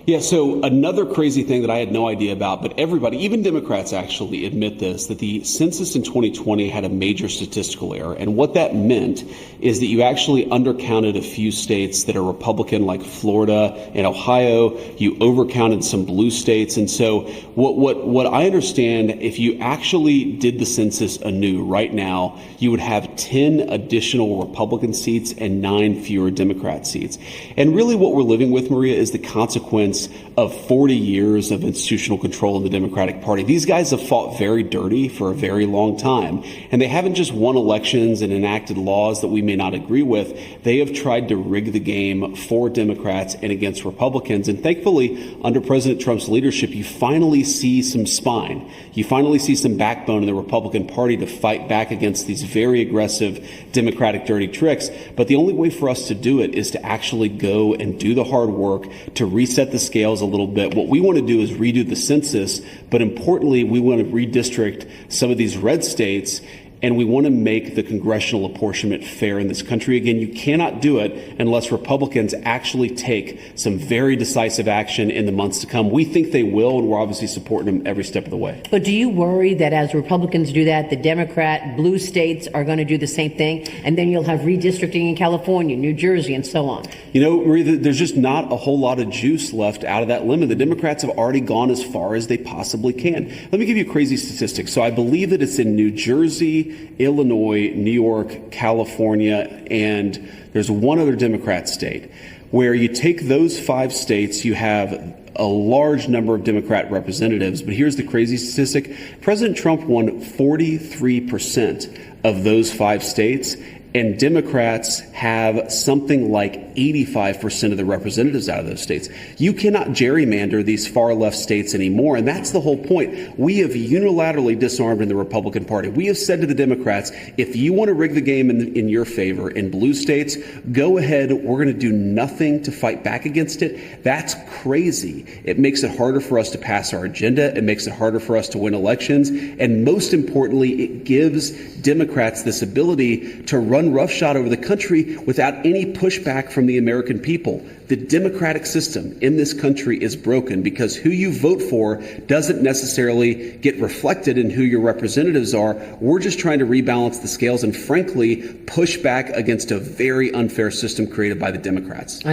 Yeah, so another crazy thing that I had no idea about, but everybody, even Democrats actually admit this, that the census in 2020 had a major statistical error. And what that meant is that you actually undercounted a few states that are Republican, like Florida and Ohio. You overcounted some blue states. And so what I understand, if you actually did the census anew right now, you would have 10 additional Republican seats and 9 fewer Democrat seats. And really what we're living with, Maria, is the consequence of 40 years of institutional control in the Democratic Party. These guys have fought very dirty for a very long time, and they haven't just won elections and enacted laws that we may not agree with. They have tried to rig the game for Democrats and against Republicans. And thankfully, under President Trump's leadership, you finally see some spine. You finally see some backbone in the Republican Party to fight back against these very aggressive Democratic dirty tricks. But the only way for us to do it is to actually go and do the hard work to reset the scales a little bit. What we want to do is redo the census, but importantly, we want to redistrict some of these red states, and we want to make the congressional apportionment fair in this country. Again, you cannot do it unless Republicans actually take some very decisive action in the months to come. We think they will, and we're obviously supporting them every step of the way. But do you worry that as Republicans do that, the Democrat blue states are going to do the same thing, and then you'll have redistricting in California, New Jersey, and so on? You know, Maria, there's just not a whole lot of juice left out of that lemon. The Democrats have already gone as far as they possibly can. Let me give you a crazy statistic. So I believe that it's in New Jersey, Illinois, New York, California, and there's one other Democrat state where you take those 5 states, you have a large number of Democrat representatives. But here's the crazy statistic. President Trump won 43% of those 5 states, and Democrats have something like 85% of the representatives out of those states. You cannot gerrymander these far left states anymore, and that's the whole point. We have unilaterally disarmed in the Republican Party. We have said to the Democrats, if you want to rig the game in your favor in blue states, go ahead. We're going to do nothing to fight back against it. That's crazy. It makes it harder for us to pass our agenda. It makes it harder for us to win elections. And most importantly, it gives Democrats this ability to run roughshod over the country without any pushback from the American people. The democratic system in this country is broken because who you vote for doesn't necessarily get reflected in who your representatives are. We're just trying to rebalance the scales and, frankly, push back against a very unfair system created by the Democrats.